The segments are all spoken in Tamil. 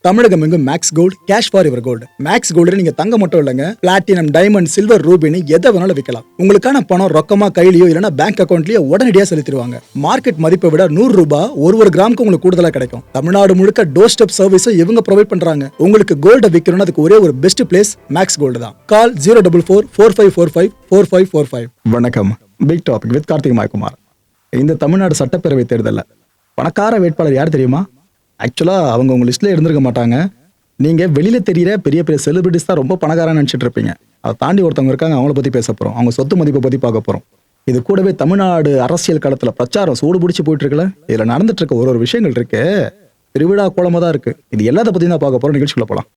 தமிழகம் எங்கும் Max gold cash for your gold. Max gold நீங்க தங்க மட்டும் இல்லைங்க, பிளாட்டினம், டைமண்ட், சில்வர், ரூபினி எதை வேணாலும் விற்கலாம். உங்களுக்கான பணம் ரொக்கமா கையிலயோ இல்லைன்னா பேங்க் அக்கௌண்ட்லயோ உடனடியாக செலுத்திடுவாங்க. மார்க்கெட் மதிப்பை விட 100 ரூபாய் ஒரு கிராமுக்கு உங்களுக்கு கூடுதலா கிடைக்கும். தமிழ்நாடு முழுக்க டோர் ஸ்டெப் சர்வீஸும் இவங்க ப்ரொவைட் பண்றாங்க. உங்களுக்கு கோல்ட விற்கணும்னு அதுக்கு ஒரே ஒரு பெஸ்ட் பிளேஸ் மேக்ஸ் கோல்டு தான். கால் 04445454545. வணக்கம். Big topic with Karthik Mayakumar. இந்த தமிழ்நாடு சட்டப்பேரவை தேர்தலில் பணக்கார வேட்பாளர் யார் தெரியுமா? ஆக்சுவலாக அவங்க உங்கள் லிஸ்ட்டில் இருந்திருக்க மாட்டாங்க. நீங்கள் வெளியில் தெரிகிற பெரிய பெரிய செலிபிரிட்டிஸ் தான் ரொம்ப பணக்காரன்னு நினச்சிட்டு இருப்பீங்க. அதை தாண்டி ஒருத்தவங்க இருக்காங்க, அவங்கள பற்றி பேச போகிறோம். அவங்க சொத்து மதிப்பை பற்றி பார்க்க போகிறோம். இது கூடவே தமிழ்நாடு அரசியல் களத்தில் பிரச்சாரம் சூடு பிடிச்சி போயிட்டு இருக்குல்ல, இதில் நடந்துட்டு இருக்க ஒரு விஷயங்கள் இருக்கு, திருவிழா கோலமாக தான் இருக்குது. இது எல்லாத்த பற்றி தான் பார்க்க போகிறோம். நிகழ்ச்சிக்குள்ள போகலாம்.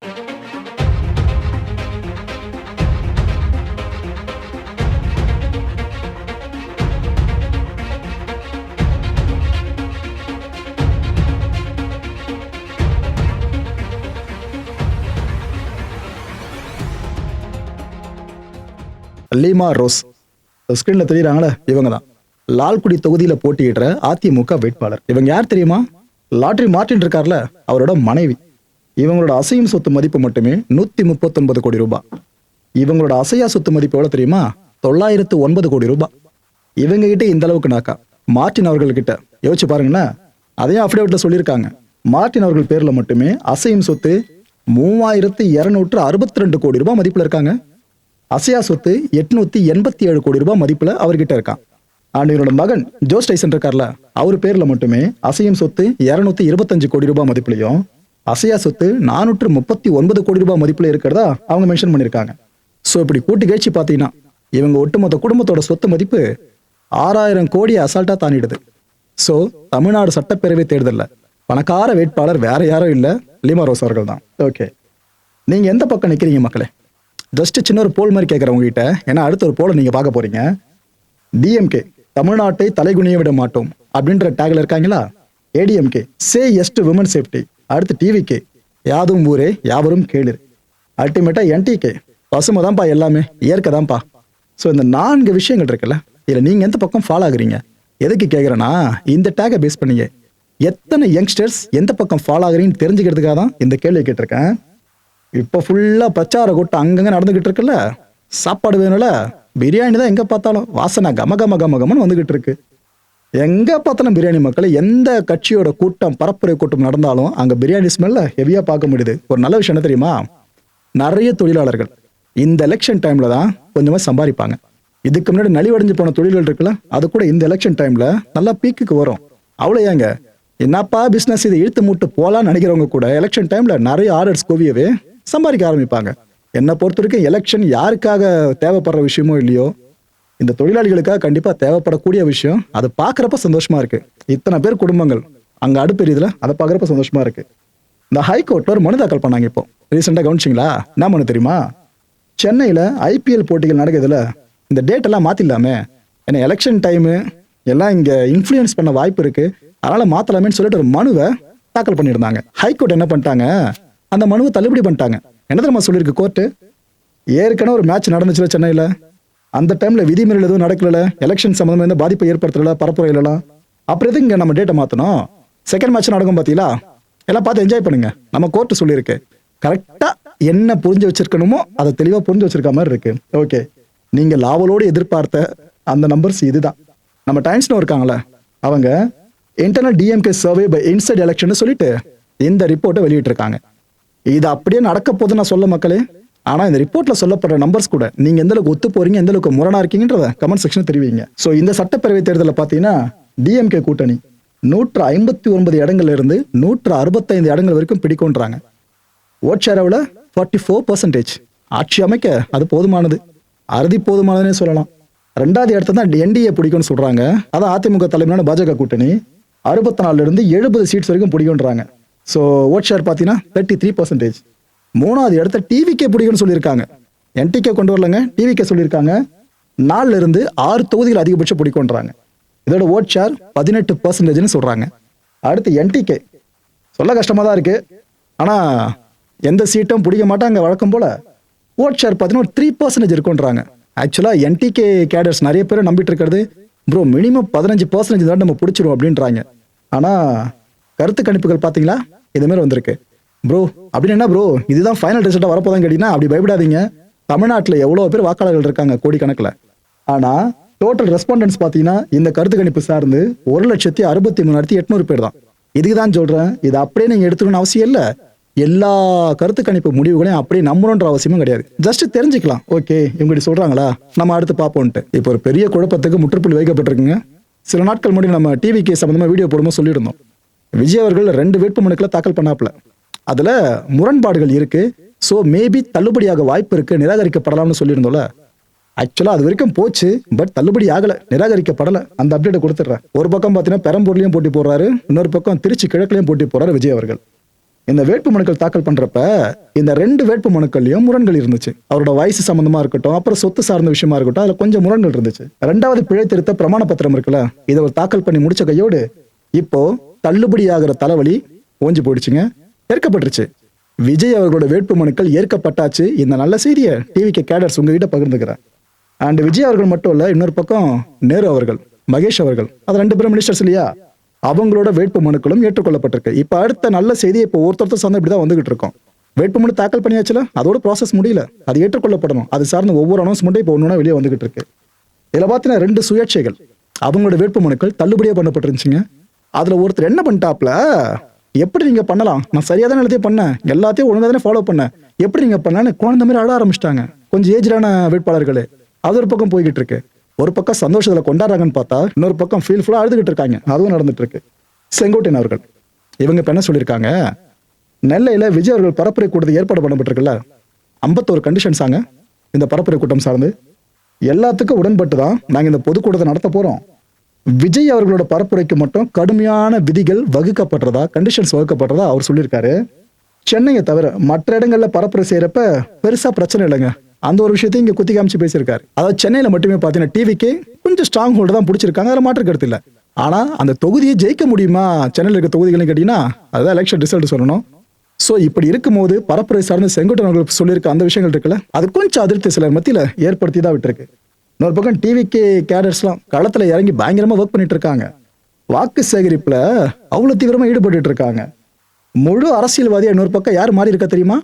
லீமா ரோஸ் ஸ்கிரீன்ல தெரியுறாங்களே, இவங்க தான் லால்குடி தொகுதியில போட்டியிடுற அதிமுக வேட்பாளர். இவங்க யார் தெரியுமா? லாட்ரி மார்டின் இருக்கார்ல, அவரோட மனைவி. இவங்களோட அசையும் சொத்து மதிப்பு மட்டுமே 139 கோடி ரூபாய். இவங்களோட அசையா சொத்து மதிப்பு எவ்வளவு தெரியுமா? 909 கோடி ரூபாய். இவங்க கிட்ட இந்த அளவுக்கு நாக்கா மார்டின் அவர்கள் கிட்ட யோசிச்சு பாருங்களேன். அதையும் அஃபிடேவிட்ல சொல்லியிருக்காங்க. மார்டின் அவர்கள் பேர்ல மட்டுமே அசையும் சொத்து 3262 கோடி ரூபாய் மதிப்புல இருக்காங்க. அசையா சொத்து 887 கோடி ரூபாய் மதிப்புல அவர்கிட்ட இருக்கான். அண்ட் இவரோட மகன் ஜோஸ் டைசன் இருக்கார்ல, அவர் பேர்ல மட்டுமே அசையும் சொத்து 225 கோடி ரூபாய் மதிப்புலையும் அசையா சொத்து 439 கோடி ரூபாய் மதிப்புல இருக்கிறதா அவங்க மென்ஷன் பண்ணியிருக்காங்க. ஸோ இப்படி கூட்டி கழிச்சு பார்த்தீங்கன்னா இவங்க ஒட்டுமொத்த குடும்பத்தோட சொத்து மதிப்பு 6000 கோடியை அசால்ட்டா தாண்டிடுது. ஸோ தமிழ்நாடு சட்டப்பேரவை தேர்தலில் பணக்கார வேட்பாளர் வேற யாரும் இல்லை, லீமா ரோஸ் அவர்கள் தான். ஓகே, நீங்க எந்த பக்கம் நிற்கிறீங்க மக்களே? ஜஸ்ட் சின்ன ஒரு போல் மாதிரி கேட்குறேன் உங்ககிட்ட, ஏன்னா அடுத்த ஒரு போலை நீங்க பார்க்க போறீங்க. டிஎம்கே தமிழ்நாட்டை தலைகுனிய விட மாட்டோம் அப்படின்ற டேக்ல இருக்காங்களா? ADMK say yes to women safety. அடுத்து டிவிகே யாதும் ஊரே யாவரும் கேளிர். அல்டிமேட்டா என்டிகே பசுமை தான்ப்பா, எல்லாமே இயற்கை தான்ப்பா. ஸோ இந்த 4 விஷயங்கள் இருக்குல்ல, இதில் நீங்க எந்த பக்கம் ஃபாலோ ஆகுறீங்க? எதுக்கு கேட்குறேன்னா, இந்த டேகை பேஸ் பண்ணீங்க எத்தனை யங்ஸ்டர்ஸ் எந்த பக்கம் ஃபாலோ ஆகுறீங்கன்னு தெரிஞ்சுக்கிறதுக்காக தான் இந்த கேள்வி கேட்டிருக்கேன். இப்போ ஃபுல்லாக பிரச்சார கூட்டம் அங்கங்கே நடந்துகிட்டு இருக்குல்ல, சாப்பாடு வேணும்ல, பிரியாணி தான் எங்கே பார்த்தாலும் வாசனை கம கம கம கமன்னு வந்துகிட்டு இருக்கு. எங்கே பார்த்தாலும் பிரியாணி. மக்களை எந்த கட்சியோட கூட்டம் பரப்புரை கூட்டம் நடந்தாலும் அங்கே பிரியாணி ஸ்மெல்ல ஹெவியாக பார்க்க முடியுது. ஒரு நல்ல விஷயம் என்ன தெரியுமா? நிறைய தொழிலாளர்கள் இந்த எலெக்ஷன் டைமில் தான் கொஞ்சமாக சம்பாதிப்பாங்க. இதுக்கு முன்னாடி நலிவடைஞ்சு போன தொழில்கள் இருக்குல்ல, அது கூட இந்த எலெக்ஷன் டைமில் நல்லா பீக்குக்கு வரும். அவ்வளோ ஏங்க என்னப்பா பிஸ்னஸ் இதை இழுத்து மூட்டு போகலான்னு நினைக்கிறவங்க கூட எலெக்ஷன் டைமில் நிறைய ஆர்டர்ஸ் குவியவே சம்பாதிக்க ஆரம்பிப்பாங்க. என்னை பொறுத்த வரைக்கும் எலெக்ஷன் யாருக்காக தேவைப்படுற விஷயமோ இல்லையோ, இந்த தொழிலாளிகளுக்காக கண்டிப்பாக தேவைப்படக்கூடிய விஷயம். அதை பார்க்குறப்ப சந்தோஷமா இருக்கு. இத்தனை பேர் குடும்பங்கள் அங்கே அடுப்பெரியுதுல, அதை பார்க்குறப்ப சந்தோஷமா இருக்கு. இந்த ஹைகோர்ட்ல ஒரு மனு தாக்கல் பண்ணாங்க இப்போ ரீசெண்டாக, கவனிச்சிங்களா? என்ன மனு தெரியுமா? சென்னையில் ஐபிஎல் போட்டிகள் நடக்குதுல, இந்த டேட் எல்லாம் மாற்றிடலாமே, ஏன்னா எலெக்ஷன் டைமு எல்லாம் இங்கே இன்ஃப்ளூயன்ஸ் பண்ண வாய்ப்பு இருக்கு, அதனால மாற்றலாமேன்னு சொல்லிட்டு ஒரு மனுவை தாக்கல் பண்ணியிருந்தாங்க. ஹைகோர்ட் என்ன பண்ணிட்டாங்க, அந்த மனுவை தள்ளுபடி பண்ணிட்டாங்க. என்ன தெரியுமா சொல்லியிருக்கு கோர்ட்டு? ஏற்கனவே ஒரு மேட்ச் நடந்துச்சுல சென்னையில், அந்த டைம்ல விதிமீறல் எதுவும் நடக்கல, எலெக்ஷன் சம்பந்தமா எந்த பாதிப்பை ஏற்படுத்தல, பரப்புரை இல்லலாம், அப்புறம் எதுக்கு இங்கே நம்ம டேட்டை மாற்றணும்? செகண்ட் மேட்ச் நடக்கும் பார்த்தீங்களா, எல்லாம் பார்த்து என்ஜாய் பண்ணுங்க. நம்ம கோர்ட்டு சொல்லியிருக்கு. கரெக்டாக என்ன புரிஞ்சு வச்சிருக்கணுமோ அதை தெளிவாக புரிஞ்சு வச்சிருக்க மாதிரி இருக்கு. ஓகே, நீங்கள் லாவலோடு எதிர்பார்த்த அந்த நம்பர்ஸ் இதுதான். நம்ம டைம்ஸ்னு இருக்காங்களே, அவங்க internal DMK survey by inside election சொல்லிட்டு இந்த ரிப்போர்ட்டை வெளியிட்டிருக்காங்க. இது அப்படியே நடக்க போது நான் சொல்ல மக்களே. ஆனா இந்த ரிப்போர்ட்ல சொல்லப்படுற நம்பர்ஸ் கூட நீங்க எந்த அளவுக்கு ஒத்து போறீங்க, எந்த அளவுக்கு முரணா இருக்கீங்கன்றத கமெண்ட் செக்ஷன் தெரிவிங்க. சோ இந்த சட்டப்பேரவை தேர்தலில் பாத்தீங்கன்னா டிஎம்கே கூட்டணி 159 இடங்கள்ல இருந்து 165 இடங்கள் வரைக்கும் பிடிக்கும்ன்றாங்க. ஓட் ஷேர் எவ்வளவு? 44%. ஆட்சி அமைக்க அது போதுமானது, அறுதி போதுமானதுன்னே சொல்லலாம். 2வது இடத்த தான் என்டிஏ பிடிக்கும்னு சொல்றாங்க. அதான் அதிமுக தலைமையிலான பாஜக கூட்டணி 64 இருந்து 70 சீட்ஸ் வரைக்கும் பிடிக்கும்ன்றாங்க. ஸோ ஓட் ஷேர் பார்த்தீங்கன்னா 33%. 3வது இடத்த டிவிகே பிடிக்கும்னு சொல்லியிருக்காங்க. என்டிகே கொண்டு வரலங்க, டிவிகே சொல்லியிருக்காங்க. 4 இருந்து 6 தொகுதிகள் அதிகபட்சம் பிடிக்கும்ன்றாங்க. இதோட ஓட் ஷேர் 18%ன்னு சொல்றாங்க. அடுத்து என்டிகே சொல்ல கஷ்டமா தான் இருக்கு, ஆனா எந்த சீட்டும் பிடிக்க மாட்டாங்க வழக்கம் போல. ஓட் ஷேர் பார்த்தீங்கன்னா 3% இருக்குன்றாங்க. ஆக்சுவலா என்டிகே கேடர்ஸ் நிறைய பேர் நம்பிட்டு இருக்கிறது, ப்ரோ மினிமம் 15% தான் நம்ம பிடிச்சிரும் அப்படின்றாங்க. ஆனா கருத்து கணிப்புகள் பார்த்தீங்களா இது மாதிரி வந்திருக்கு. ப்ரோ அப்படின்னு என்ன ப்ரோ, இதுதான் ஃபைனல் ரிசல்ட்டாக வரப்போதான் கேட்டீங்கன்னா அப்படி பயப்படாதீங்க. தமிழ்நாட்டில் எவ்வளோ பேர் வாக்காளர்கள் இருக்காங்க, கோடிக்கணக்கில். ஆனால் டோட்டல் ரெஸ்பாண்டன்ஸ் பார்த்தீங்கன்னா இந்த கருத்து கணிப்பு சார்ந்து 1,63,800 பேர் தான். இதுக்கு தான் சொல்கிறேன், இது அப்படியே நீங்கள் எடுத்துக்கணும்னு அவசியம் இல்லை. எல்லா கருத்து கணிப்பு முடிவுகளையும் அப்படியே நம்பணுன்ற அவசியமும் கிடையாது. ஜஸ்ட் தெரிஞ்சுக்கலாம், ஓகே இவங்க இப்படி சொல்கிறாங்களா, நம்ம அடுத்து பார்ப்போன்ட்டு. இப்போ ஒரு பெரிய குழப்பத்துக்கு முற்றுப்புள்ளி வைக்கப்பட்டிருக்குங்க. சில நாட்கள் முன்னாடி நம்ம டிவிக்கு சம்மந்தமாக வீடியோ போடும்போது சொல்லியிருந்தோம், விஜய் அவர்கள் 2 வேட்புமனுக்களை தாக்கல் பண்ணாப்புல, அதுல முரண்பாடுகள் இருக்கு, ஸோ மேபி தள்ளுபடியாக வாய்ப்பு இருக்கு, நிராகரிக்கப்படலாம்னு சொல்லியிருந்தோம்ல. ஆக்சுவலா அது வரைக்கும் போச்சு, பட் தள்ளுபடி ஆகல, நிராகரிக்கப்படல. அந்த அப்டேட்டை கொடுத்துட்றேன். ஒரு பக்கம் பார்த்தீங்கன்னா பெரம்பூர்லயும் போட்டி போடுறாரு, இன்னொரு பக்கம் திருச்சி கிழக்குலயும் போட்டி போடுறாரு விஜய் அவர்கள். இந்த வேட்பு மனுக்கள் தாக்கல் பண்றப்ப இந்த 2 வேட்பு மனுக்கள்லயும் முரண்கள் இருந்துச்சு. அவரோட வயசு சம்பந்தமா இருக்கட்டும், அப்புறம் சொத்து சார்ந்த விஷயமா இருக்கட்டும், அதுல கொஞ்சம் முரண்கள் இருந்துச்சு. 2வது பிழை திருத்த பிரமாண பத்திரம் இருக்குல்ல, இதை அவர் தாக்கல் பண்ணி முடிச்ச கையோடு இப்போ தள்ளுபடி ஆகிற தலைவலி ஓஞ்சி போயிடுச்சுங்க, ஏற்கப்பட்டுருச்சு. விஜய் அவர்களோட வேட்பு மனுக்கள் ஏற்கப்பட்டாச்சு. இந்த நல்ல செய்தியை டிவிக்கு கேடர்ஸ் உங்ககிட்ட பகிர்ந்துக்கிறேன். அண்ட் விஜய் அவர்கள் மட்டும் இல்ல, இன்னொரு பக்கம் நேரு அவர்கள், மகேஷ் அவர்கள், அது 2 பேரும் மினிஸ்டர்ஸ் இல்லையா, அவங்களோட வேட்பு மனுக்களும் ஏற்றுக்கொள்ளப்பட்டிருக்கு. இப்ப அடுத்த நல்ல செய்தி, இப்போ ஒருத்தர் சார்ந்த இப்படிதான் வந்துகிட்டு இருக்கோம். வேட்புமனு தாக்கல் பண்ணியாச்சுல, அதோட ப்ராசஸ் முடியல, அது ஏற்றுக்கொள்ளப்படணும். அது சார்ந்த ஒவ்வொரு அனௌன்ஸ்மெண்ட்டும் இப்போ ஒன்னொன்னா வெளியே வந்துகிட்டு இருக்கு. இதுல பாத்தீங்கன்னா 2 சுயேட்சைகள், அவங்களோட வேட்பு மனுக்கள் தள்ளுபடியா பண்ணப்பட்டிருந்துச்சுங்க. அதுல ஒருத்தர் என்ன பண்ணிட்டாப்ல, எப்படி நீங்க பண்ணலாம், நான் சரியா தான் எல்லாத்தையும் பண்ணேன், எல்லாத்தையும் ஒழுங்கா தானே ஃபாலோ பண்ணேன், எப்படி நீங்க பண்ணலான்னு குழந்தை மாதிரி அழ ஆரம்பிச்சிட்டாங்க கொஞ்சம் ஏஜ்டான வேட்பாளர்களே. அது ஒரு பக்கம் போய்கிட்டு இருக்கு. ஒரு பக்கம் சந்தோஷத்துல கொண்டாடுறாங்கன்னு பார்த்தா, இன்னொரு பக்கம் ஃபீல்ஃபுல்லா அழுதுகிட்டு இருக்காங்க. அதுவும் நடந்துட்டு இருக்கு. செங்கோட்டையன் அவர்கள் இவங்க இப்ப என்ன சொல்லியிருக்காங்க, நெல்லையில விஜய் அவர்கள் பரப்புரை கூட்டத்தை ஏற்பாடு பண்ணப்பட்டிருக்குல்ல, 51 கண்டிஷன்ஸ் ஆங்க இந்த பரப்புரை கூட்டம் சார்ந்து. எல்லாத்துக்கும் உடன்பட்டு தான் நாங்க இந்த பொதுக்கூட்டத்தை நடத்த போறோம். விஜய் அவர்களோட பரப்புரைக்கு மட்டும் கடுமையான விதிகள் வகுக்கப்படுறதா, கண்டிஷன்ஸ் வகுக்கப்படுறதா அவர் சொல்லியிருக்காரு. சென்னையை தவிர மற்ற இடங்கள்ல பரப்புரை செய்யறப்ப பெருசா பிரச்சனை இல்லைங்க, அந்த ஒரு விஷயத்தையும் இங்க குத்தி காமிச்சு பேசியிருக்காரு. அதாவது சென்னையில மட்டுமே பாத்தீங்கன்னா டிவிக்கு கொஞ்சம் ஸ்ட்ராங் ஹோல்டு தான் பிடிச்சிருக்காங்க, அதில் மாற்று கருத்து இல்லை. ஆனா அந்த தொகுதியை ஜெயிக்க முடியுமா சென்னையில் இருக்க தொகுதிகள்னு கேட்டீங்கன்னா அதுதான் எலெக்ஷன் ரிசல்ட் சொல்லணும். ஸோ இப்படி இருக்கும்போது பரப்புரை சார்ந்து செங்கோட்டையன் அவர்கள் சொல்லியிருக்க அந்த விஷயங்கள் இருக்குல்ல, அது கொஞ்சம் அதிருப்தி சிலர் மத்தியில் ஏற்படுத்தி தான் விட்டுருக்கு. இன்னொரு பக்கம் டிவிக்கு கேடர்ஸ்லாம் களத்தில் இறங்கி பயங்கரமா ஒர்க் பண்ணிட்டு இருக்காங்க. வாக்கு சேகரிப்புல அவ்வளவு தீவிரமா ஈடுபட்டு இருக்காங்க. முழு அரசியல்வாதியா இன்னொரு பக்கம் யார் மாறி இருக்கா தெரியுமா,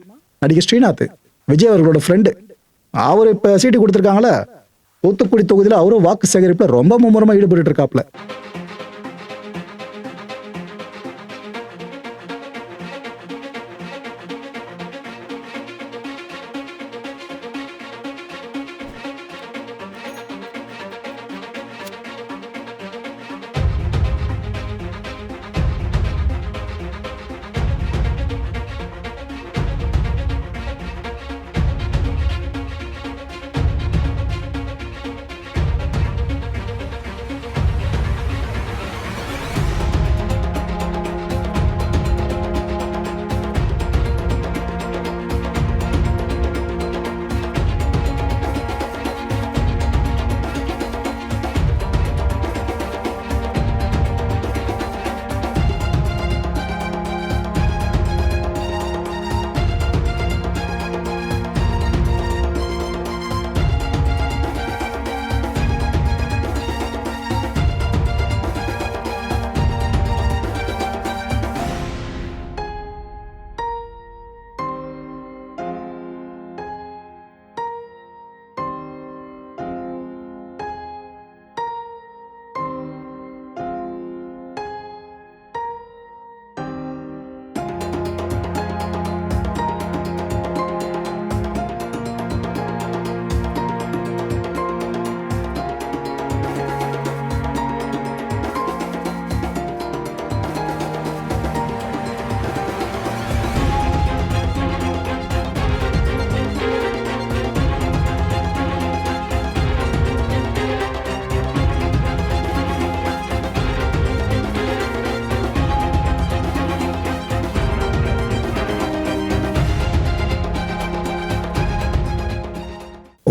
நடிகர் ஸ்ரீநாத், விஜய் அவர்களோட ஃப்ரெண்டு. அவர் இப்ப சீட்டு கொடுத்துருக்காங்களே, தூத்துக்குடி தொகுதியில் அவரும் வாக்கு சேகரிப்புல ரொம்ப மும்முரமா ஈடுபட்டு இருக்காப்ல.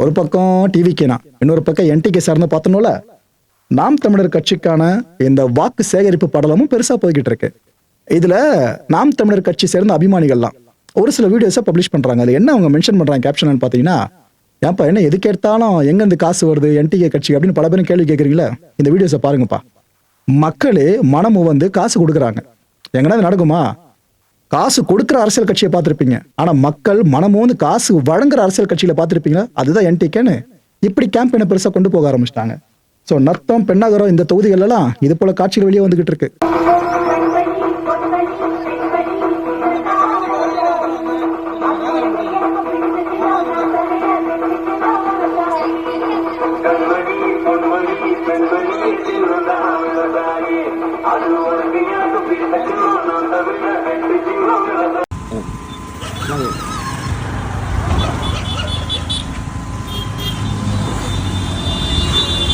ஒரு பக்கம் டிவிக்கேனா, இன்னொரு பக்கம் என்டிகே சார்ந்து பார்த்தோம்ல, நாம் தமிழர் கட்சிக்கான இந்த வாக்கு சேகரிப்பு படலமும் பெருசா போய்கிட்டு இருக்கு. இதுல நாம் தமிழர் கட்சி சேர்ந்த அபிமானிகள்லாம் ஒரு சில வீடியோஸை பப்ளிஷ் பண்றாங்க. அது என்ன அவங்க மென்ஷன் பண்றாங்க கேப்ஷன் பாத்தீங்கன்னா, ஏன்ப்பா என்ன எதுக்கு எடுத்தாலும் எங்க இருந்து காசு வருது என்டிகே கட்சி அப்படின்னு பல பேரும் கேள்வி கேட்குறீங்களா, இந்த வீடியோஸை பாருங்கப்பா. மக்களே மனமு வந்து காசு கொடுக்குறாங்க, எங்கன்னா அது நடக்குமா? காசு கொடுக்குற அரசியல் கட்சியை பார்த்திருப்பீங்க, ஆனா மக்கள் மனமோந்து காசு வழங்குற அரசியல் கட்சியில பார்த்திருப்பீங்களா? அதுதான் என்டிகேன்னு இப்படி கேம்பெயினை பெருசா கொண்டு போக ஆரம்பிச்சிட்டாங்க. ஸோ நத்தம், பெண்ணாகரம் இந்த தொகுதிகள் எல்லாம் இது போல காட்சிகள் வெளியே வந்துகிட்டு இருக்கு.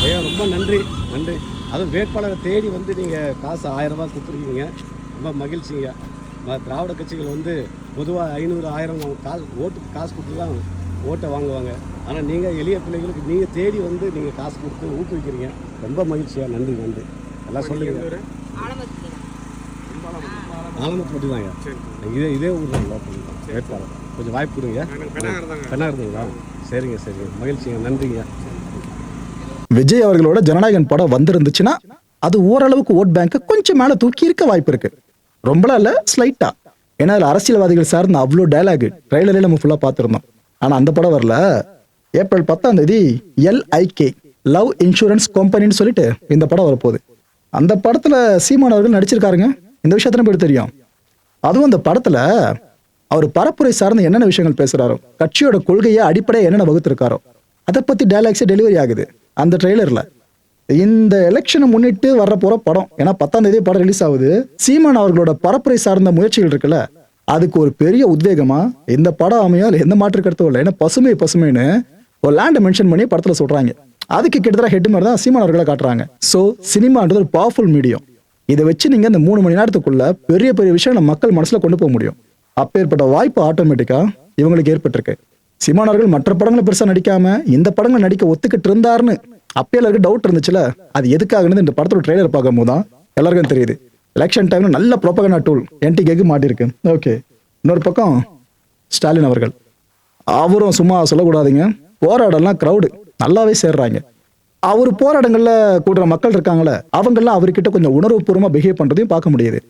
ஐயா ரொம்ப நன்றி. அதுவும் வேட்பாளரை தேடி வந்து நீங்கள் காசு 1000 ரூபாய் கொடுத்துருக்கீங்க, ரொம்ப மகிழ்ச்சிங்க. திராவிட கட்சிகள் வந்து பொதுவாக 500 1000 ஓட்டுக்கு காசு கொடுத்து தான் ஓட்டை வாங்குவாங்க. ஆனால் நீங்கள் எளிய பிள்ளைகளுக்கு நீங்கள் தேடி வந்து நீங்கள் காசு கொடுத்து ஊக்குவிக்கிறீங்க, ரொம்ப மகிழ்ச்சியாக. நன்றி. எல்லாம் சொல்லுங்க. ஆலமத்து தாங்க, இதே ஊர் தான் வேட்பாளர். கொஞ்சம் வாய்ப்பு கொடுங்க. பெண்ணாக இருந்தீங்களா? சரிங்க, மகிழ்ச்சிங்க, நன்றிங்க. விஜய் அவர்களோட ஜனநாயகன் படம் வந்திருந்துச்சுன்னா அது ஓரளவுக்கு ஓட் பேங்க் கொஞ்சம் மேல தூக்கி இருக்க வாய்ப்பு இருக்கு. ரொம்பலாம் இல்ல, ஸ்லைட்டா. ஏன்னா அரசியல்வாதிகள் சார்ந்த அவ்வளோ டயலாக் ட்ரெய்லரே நம்ம ஃபுல்லா பார்த்துருந்தோம். ஆனா அந்த படம் வரல. ஏப்ரல் 10 LIK லவ் இன்சூரன்ஸ் கம்பெனின்னு சொல்லிட்டு இந்த படம் வரப்போகுது. அந்த படத்துல சீமான் அவர்கள் நடிச்சிருக்காருங்க. இந்த விஷயத்த நம்ம தெரியும். அதுவும் அந்த படத்துல அவர் பரப்புரை சார்ந்த என்னென்ன விஷயங்கள் பேசுறாரோ, கட்சியோட கொள்கையை அடிப்படையா என்னென்ன வகுத்திருக்காரோ அதை பத்தி டயலாக்ஸே டெலிவரி ஆகுது அந்த ட்ரெய்லர்ல. இந்த எலெக்ஷனை முன்னிட்டு வர்ற போற படம், ஏன்னா 10 படம் ரிலீஸ் ஆகுது. சீமான் அவர்களோட பரப்புரை சார்ந்த முயற்சிகள் இருக்குல்ல, அதுக்கு ஒரு பெரிய உத்வேகமா இந்த படம் அமையா எந்த மாற்று கருத்தும் இல்லை. ஏன்னா பசுமைன்னு ஒரு லேண்டை மென்ஷன் பண்ணி படத்துல சொல்றாங்க. அதுக்கு கிட்டத்தட்ட ஹெட் மாதிரி தான் சீமான் அவர்களை காட்டுறாங்க. ஸோ சினிமான்றது ஒரு பவர்ஃபுல் மீடியம். இதை வச்சு நீங்க இந்த 3 மணி நேரத்துக்குள்ள பெரிய விஷயங்களை மக்கள் மனசுல கொண்டு போக முடியும். அப்பேற்பட்ட வாய்ப்பு ஆட்டோமேட்டிக்கா இவங்களுக்கு ஏற்பட்டிருக்கு. சீமான் அவர்கள் மற்ற படங்களை பெருசா நடிக்காம இந்த படங்களை நடிக்க ஒத்துக்கிட்டு இருந்தாருன்னு அப்பயே எல்லாருக்கும் டவுட் இருந்துச்சுல. அது எதுக்காகன்னு இந்த படத்தோட ட்ரெய்லர் பார்க்கும் போது தான் எல்லாருக்கும் தெரியுது. எலெக்ஷன் டைம்ல நல்ல ப்ரோபகண்டா டூல் என்டிகேக்கு மாட்டிருக்கு. ஓகே, இன்னொரு பக்கம் ஸ்டாலின் அவர்கள், அவரும் சும்மா சொல்லக்கூடாதுங்க, போராடலாம் கிரௌடு நல்லாவே சேர்றாங்க. அவர் போராட்டங்கள்ல கூடுற மக்கள் இருக்காங்களே, அவங்கெல்லாம் அவர்கிட்ட கொஞ்சம் உணர்வுபூர்வமா பிஹேவ் பண்றதையும் பார்க்க முடியுது.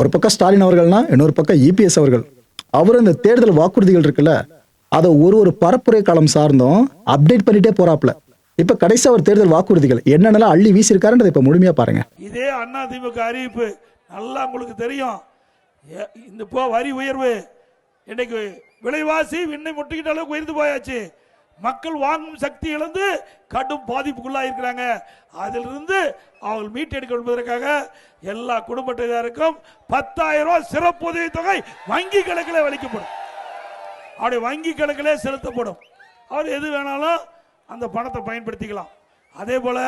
ஒரு பக்கம் ஸ்டாலின் அவர்கள்னா இன்னொரு பக்கம் இபிஎஸ் அவர்கள். அவர் இந்த தேர்தல் வாக்குறுதிகள் இருக்குல்ல, அதை ஒரு பரப்புரை காலம் சார்ந்தும் அப்டேட் பண்ணிட்டே போறாப்ல. இப்ப கடைசியா ஒரு தேர்தல் வாக்குறுதிகள் என்னென்னலாம் அள்ளி வீசியிருக்காருன்றதை இப்ப முழுமையா பாருங்க. இதே அதிமுக அறிவிப்பு நல்லா உங்களுக்கு தெரியும். இந்த வரி உயர்வு இன்னைக்கு விலைவாசி விண்ணை முட்டிக்கிட்ட அளவுக்கு உயர்ந்து போயாச்சு. மக்கள் வாங்கும் சக்தி இழந்து கடும் பாதிப்புக்குள்ளாக இருக்கிறாங்க. அதிலிருந்து அவர்கள் மீட்டெடுக்க என்பதற்காக எல்லா குடும்ப அட்டைதாருக்கும் 10,000 ரூபாய் சிறப்பு உதவி தொகை வங்கி கணக்கிலே வழங்கப்படும். அவருடைய வங்கி கணக்கிலே செலுத்தப்படும். அவர் எது வேணாலும் அந்த பணத்தை பயன்படுத்திக்கலாம். அதே போல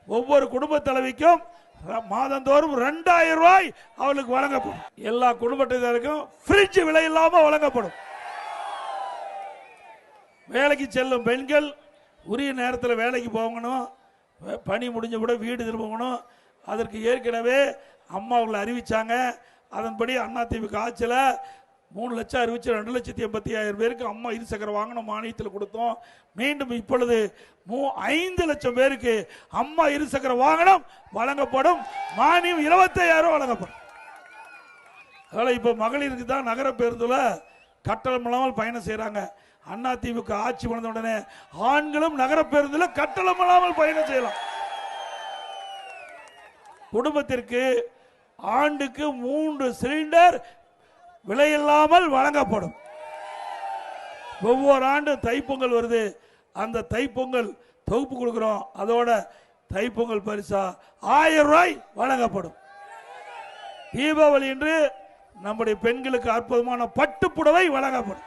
ஒவ்வொரு குடும்ப தலைவிக்கும் மாதந்தோறும் 2,000 ரூபாய் அவர்களுக்கு வழங்கப்படும். எல்லா குடும்ப அட்டைதாருக்கும் ஃப்ரிட்ஜ் விலை இல்லாமல் வழங்கப்படும். வேலைக்கு செல்லும் பெண்கள் உரிய நேரத்தில் வேலைக்கு போகணும், பணி முடிஞ்ச கூட வீடு திரும்பணும். அதற்கு ஏற்கனவே அம்மா அவங்களை அறிவிச்சாங்க. அதன்படி அதிமுக ஆட்சியில் 3 லட்சம் அறிவிச்சு 2,85,000 பேருக்கு அம்மா இருசக்கர வாகனம் மானியத்தில் கொடுத்தோம். மீண்டும் இப்பொழுது 5 லட்சம் பேருக்கு அம்மா இருசக்கர வாகனம் வழங்கப்படும். மானியம் 25,000 வழங்கப்படும். அதனால் இப்போ மகளிருக்கு தான் நகர பேருந்துல கட்டணம் இல்லாமல் பயணம் செய்கிறாங்க. அதிமுக ஆட்சி வந்த உடனே ஆண்களும் நகர பேருந்துல கட்டணம் இல்லாமல் பயணம் செய்யலாம். குடும்பத்திற்கு ஆண்டுக்கு 3 சிலிண்டர் விலையில்லாமல் வழங்கப்படும். ஒவ்வொரு ஆண்டும் தைப்பொங்கல் வருது. அந்த தைப்பொங்கல் தொகுப்பு கொடுக்கிறோம். அதோட தைப்பொங்கல் பரிசா 1000 ரூபாய் வழங்கப்படும். தீபாவளி என்று நம்முடைய பெண்களுக்கு அற்புதமான பட்டுப்புடவை வழங்கப்படும்.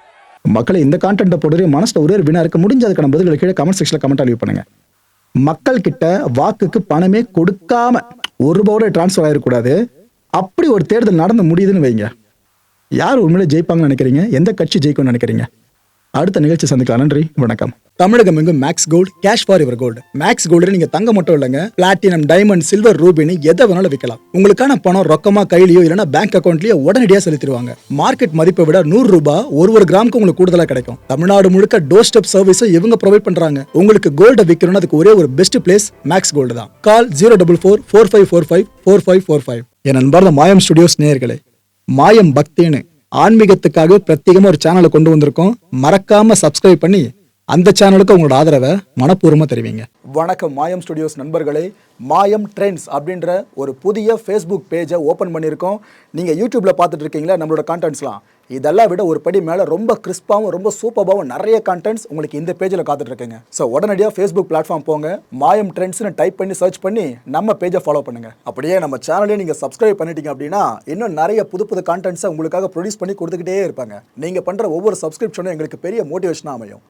மக்களை இந்த கான்டென்ட்டை போடுற மனசுல ஒரே ஒரு வினா இருக்க முடிஞ்ச அதுக்கான பதில்களை கீழே கமெண்ட் செக்ஷன்ல கமெண்ட் லீவ் பண்ணுங்க. மக்கள் கிட்ட வாக்குக்கு பணமே கொடுக்காம ஒரு ரூபாயோட டிரான்ஸ்ஃபர் ஆயிடக்கூடாது. அப்படி ஒரு தேர்தல் நடந்து முடியுதுன்னு வைங்க, யார் உண்மையிலே ஜெயிப்பாங்கன்னு நினைக்கிறீங்க? எந்த கட்சி ஜெயிக்கும்னு நினைக்கிறீங்க? அடுத்த நிகழ்ச்சி சந்திக்கலாம். நன்றி, வணக்கம். தமிழகம் எங்கும் Max gold, cash for your gold. Max gold நீங்க தங்க மட்டும் இல்லைங்க, பிளாட்டினம், டைமண்ட், சில்வர், ரூபினி எதை வேணாலும் விற்கலாம். உங்களுக்கான பணம் ரொக்கமா கையிலயோ இல்லைன்னா பேங்க் அக்கௌண்ட்லயோ உடனடியாக செலுத்திடுவாங்க. மார்க்கெட் மதிப்பை விட 100 ரூபாய் ஒரு கிராமுக்கு உங்களுக்கு கூடுதலா கிடைக்கும். தமிழ்நாடு முழுக்க டோர் ஸ்டெப் சர்வீஸ் இவங்க ப்ரொவைட் பண்றாங்க. உங்களுக்கு கோல்ட விற்கணும்னு அதுக்கு ஒரே ஒரு பெஸ்ட் பிளேஸ் மேக்ஸ் கோல்டு தான். கால் 04445454545. என் நண்பர் மாயம் ஸ்டுடியோஸ் நேயர்களே, மாயம் பக்தின்னு ஆன்மீகத்துக்காக பிரத்யேகமா ஒரு சேனலை கொண்டு வந்திருக்கோம். மறக்காம சப்ஸ்கிரைப் பண்ணி அந்த சேனலுக்கு உங்களோட ஆதரவை மனப்பூர்வமா தெரிவிங்க. வணக்கம் மாயம் ஸ்டுடியோஸ் நண்பர்களே. மாயம் ட்ரெண்ட்ஸ் அப்படின்ற ஒரு புதிய ஃபேஸ்புக் பேஜை ஓப்பன் பண்ணியிருக்கோம். நீங்கள் யூடியூப்ல பார்த்துட்டு இருக்கீங்களா நம்மளோட கான்டென்ட்ஸ்லாம். இதெல்லாம் விட ஒரு படி மேலே ரொம்ப கிறிஸ்பாகவும் ரொம்ப சூப்பராகவும் நிறைய கான்டென்ட்ஸ் உங்களுக்கு இந்த பேஜில் காத்துட்டு இருக்குங்க. ஸோ உடனடியாக ஃபேஸ்புக் பிளாட்ஃபார்ம் போங்க, மாயம் ட்ரெண்ட்ஸ்னு டைப் பண்ணி சர்ச் பண்ணி நம்ம பேஜை ஃபாலோ பண்ணுங்க. அப்படியே நம்ம சேனலையும் நீங்கள் சப்ஸ்கிரைப் பண்ணிட்டீங்க அப்படின்னா இன்னும் நிறைய புது புது கான்டென்ட்ஸை உங்களுக்காக ப்ரொடியூஸ் பண்ணி கொடுத்துக்கிட்டே இருப்பாங்க. நீங்கள் பண்ணுற ஒவ்வொரு சப்ஸ்கிரிப்ஷனும் எங்களுக்கு பெரிய மோட்டிவேஷனாக அமையும்.